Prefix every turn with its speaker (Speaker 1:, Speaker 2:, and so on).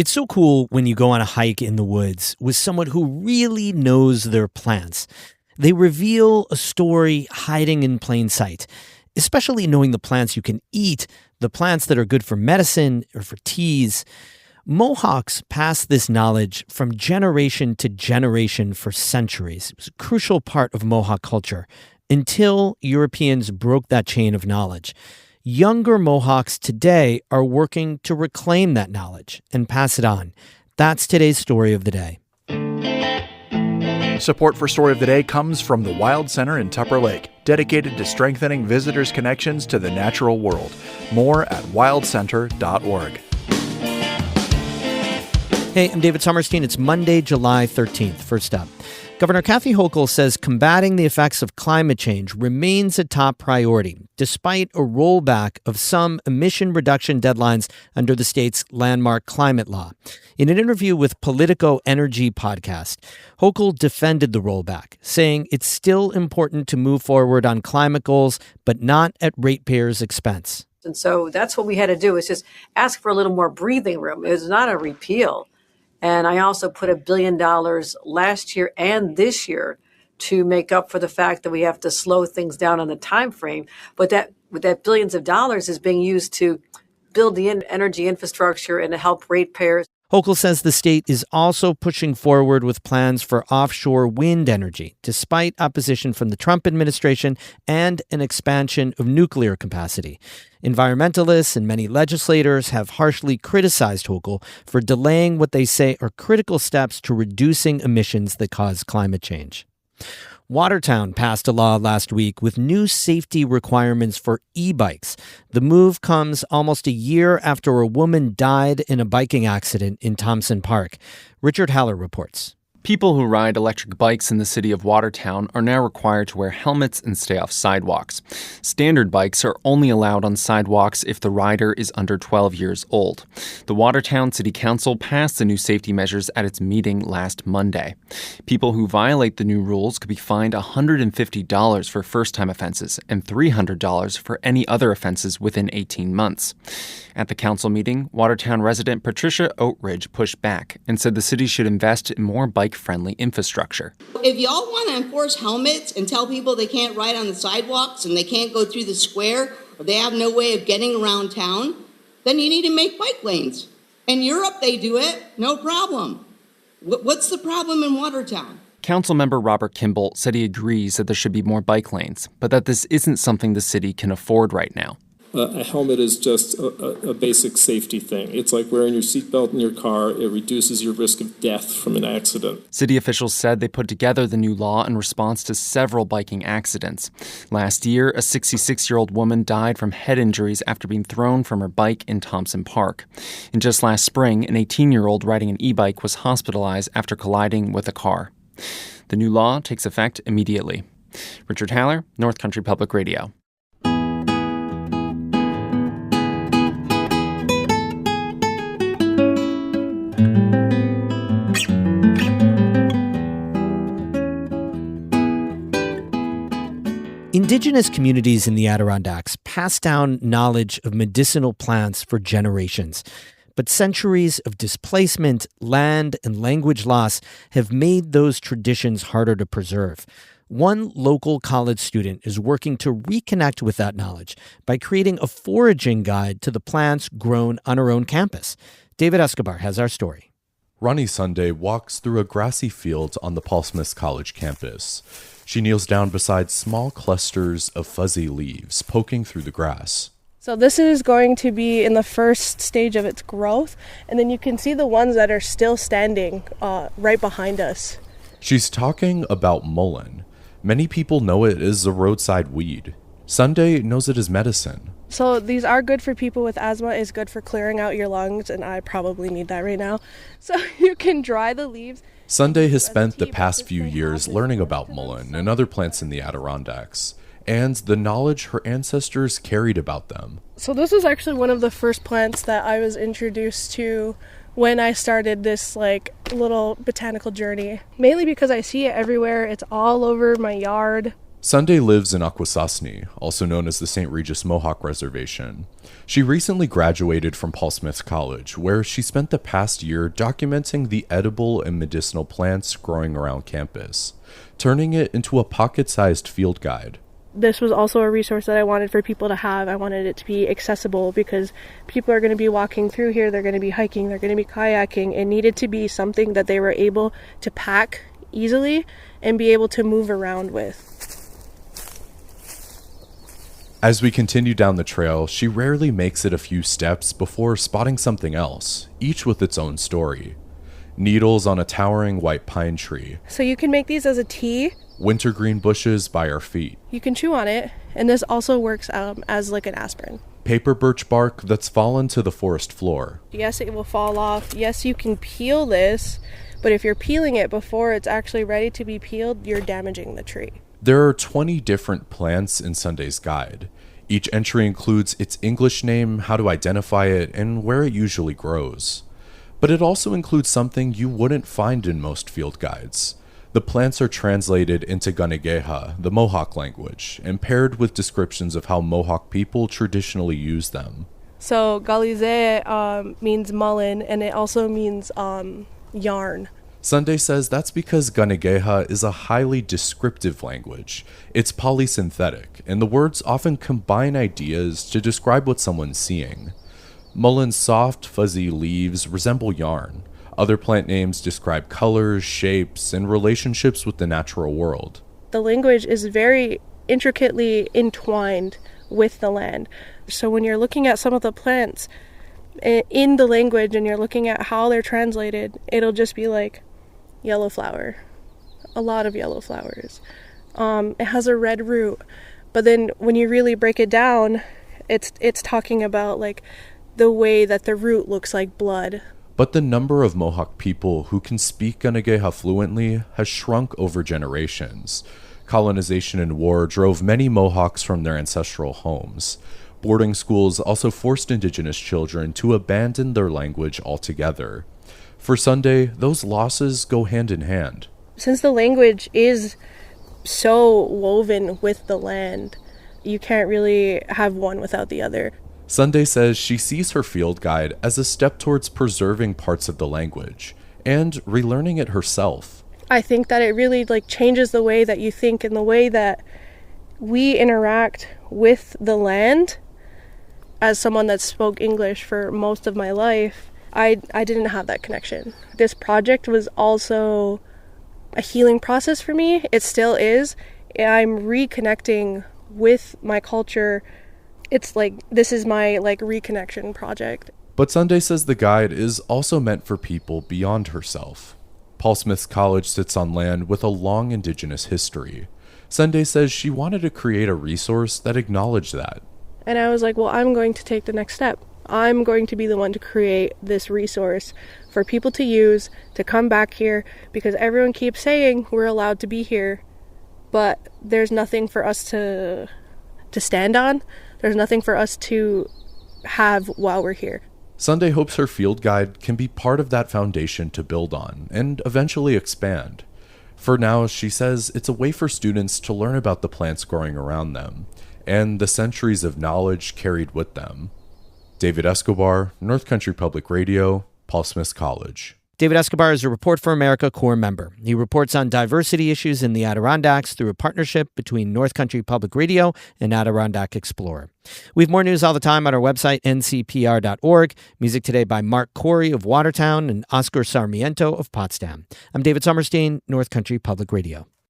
Speaker 1: It's so cool when you go on a hike in the woods with someone who really knows their plants. They reveal a story hiding in plain sight, especially knowing the plants you can eat, the plants that are good for medicine or for teas. Mohawks passed this knowledge from generation to generation for centuries. It was a crucial part of Mohawk culture until Europeans broke that chain of knowledge. Younger Mohawks today are working to reclaim that knowledge and pass it on. That's today's story of the day.
Speaker 2: Support for Story of the Day comes from the Wild Center in Tupper Lake, dedicated to strengthening visitors' connections to the natural world. More at wildcenter.org.
Speaker 1: Hey, I'm David Sommerstein. It's Monday, July 13th. First up, Governor Kathy Hochul says combating the effects of climate change remains a top priority, despite a rollback of some emission reduction deadlines under the state's landmark climate law. In an interview with Politico Energy podcast, Hochul defended the rollback, saying it's still important to move forward on climate goals, but not at ratepayers' expense.
Speaker 3: And so that's what we had to do, is just ask for a little more breathing room. It was not a repeal. And I also put $1 billion last year and this year to make up for the fact that we have to slow things down on the time frame. But that billions of dollars is being used to build the energy infrastructure and to help ratepayers.
Speaker 1: Hochul says the state is also pushing forward with plans for offshore wind energy, despite opposition from the Trump administration and an expansion of nuclear capacity. Environmentalists and many legislators have harshly criticized Hochul for delaying what they say are critical steps to reducing emissions that cause climate change. Watertown passed a law last week with new safety requirements for e-bikes. The move comes almost a year after a woman died in a biking accident in Thompson Park. Richard Haller reports.
Speaker 4: People who ride electric bikes in the city of Watertown are now required to wear helmets and stay off sidewalks. Standard bikes are only allowed on sidewalks if the rider is under 12 years old. The Watertown City Council passed the new safety measures at its meeting last Monday. People who violate the new rules could be fined $150 for first-time offenses and $300 for any other offenses within 18 months. At the council meeting, Watertown resident Patricia Oatridge pushed back and said the city should invest in more bike-friendly infrastructure.
Speaker 5: If y'all want to enforce helmets and tell people they can't ride on the sidewalks and they can't go through the square or they have no way of getting around town, then you need to make bike lanes. In Europe, they do it, no problem. What's the problem in Watertown?
Speaker 4: Councilmember Robert Kimball said he agrees that there should be more bike lanes, but that this isn't something the city can afford right now.
Speaker 6: A helmet is just a basic safety thing. It's like wearing your seatbelt in your car. It reduces your risk of death from an accident.
Speaker 4: City officials said they put together the new law in response to several biking accidents. Last year, a 66-year-old woman died from head injuries after being thrown from her bike in Thompson Park. And just last spring, an 18-year-old riding an e-bike was hospitalized after colliding with a car. The new law takes effect immediately. Richard Haller, North Country Public Radio.
Speaker 1: Indigenous communities in the Adirondacks pass down knowledge of medicinal plants for generations. But centuries of displacement, land, and language loss have made those traditions harder to preserve. One local college student is working to reconnect with that knowledge by creating a foraging guide to the plants grown on her own campus. David Escobar has our story.
Speaker 7: Ronnie Sunday walks through a grassy field on the Paul Smith College campus. She kneels down beside small clusters of fuzzy leaves poking through the grass.
Speaker 8: So this is going to be in the first stage of its growth, and then you can see the ones that are still standing right behind us.
Speaker 7: She's talking about mullein. Many people know it as a roadside weed. Sunday knows it as medicine.
Speaker 8: So these are good for people with asthma. It's good for clearing out your lungs, and I probably need that right now. So you can dry the leaves.
Speaker 7: Sunday has spent the past few years learning about mullein and other plants in the Adirondacks, and the knowledge her ancestors carried about them.
Speaker 8: So this is actually one of the first plants that I was introduced to when I started this little botanical journey, mainly because I see it everywhere. It's all over my yard.
Speaker 7: Sunday lives in Akwesasne, also known as the St. Regis Mohawk Reservation. She recently graduated from Paul Smith College, where she spent the past year documenting the edible and medicinal plants growing around campus, turning it into a pocket-sized field guide.
Speaker 8: This was also a resource that I wanted for people to have. I wanted it to be accessible because people are going to be walking through here, they're going to be hiking, they're going to be kayaking. It needed to be something that they were able to pack easily and be able to move around with.
Speaker 7: As we continue down the trail, she rarely makes it a few steps before spotting something else, each with its own story. Needles on a towering white pine tree.
Speaker 8: So you can make these as a tea.
Speaker 7: Wintergreen bushes by our feet.
Speaker 8: You can chew on it, and this also works as like an aspirin.
Speaker 7: Paper birch bark that's fallen to the forest floor.
Speaker 8: Yes, it will fall off. Yes, you can peel this, but if you're peeling it before it's actually ready to be peeled, you're damaging the tree.
Speaker 7: There are 20 different plants in Sunday's guide. Each entry includes its English name, how to identify it, and where it usually grows. But it also includes something you wouldn't find in most field guides. The plants are translated into Ganegeha, the Mohawk language, and paired with descriptions of how Mohawk people traditionally use them.
Speaker 8: So galize means mullein, and it also means yarn.
Speaker 7: Sunday says that's because Ganegeha is a highly descriptive language. It's polysynthetic, and the words often combine ideas to describe what someone's seeing. Mulleine's soft, fuzzy leaves resemble yarn. Other plant names describe colors, shapes, and relationships with the natural world.
Speaker 8: The language is very intricately entwined with the land. So when you're looking at some of the plants in the language and you're looking at how they're translated, it'll just be like yellow flower, a lot of yellow flowers. It has a red root, but then when you really break it down, it's talking about like the way that the root looks like blood.
Speaker 7: But the number of Mohawk people who can speak Ganegeha fluently has shrunk over generations. Colonization and war drove many Mohawks from their ancestral homes. Boarding schools also forced Indigenous children to abandon their language altogether. For Sunday, those losses go hand in hand.
Speaker 8: Since the language is so woven with the land, you can't really have one without the other.
Speaker 7: Sunday says she sees her field guide as a step towards preserving parts of the language and relearning it herself.
Speaker 8: I think that it really changes the way that you think and the way that we interact with the land. As someone that spoke English for most of my life, I didn't have that connection. This project was also a healing process for me. It still is. I'm reconnecting with my culture. It's this is my reconnection project.
Speaker 7: But Sunday says the guide is also meant for people beyond herself. Paul Smith College sits on land with a long Indigenous history. Sunday says she wanted to create a resource that acknowledged that.
Speaker 8: And I was like, well, I'm going to take the next step. I'm going to be the one to create this resource for people to use, to come back here, because everyone keeps saying we're allowed to be here, but there's nothing for us to stand on. There's nothing for us to have while we're here.
Speaker 7: Sunday hopes her field guide can be part of that foundation to build on and eventually expand. For now, she says it's a way for students to learn about the plants growing around them and the centuries of knowledge carried with them. David Escobar, North Country Public Radio, Paul Smith College.
Speaker 1: David Escobar is a Report for America Corps member. He reports on diversity issues in the Adirondacks through a partnership between North Country Public Radio and Adirondack Explorer. We have more news all the time on our website, ncpr.org. Music today by Mark Corey of Watertown and Oscar Sarmiento of Potsdam. I'm David Sommerstein, North Country Public Radio.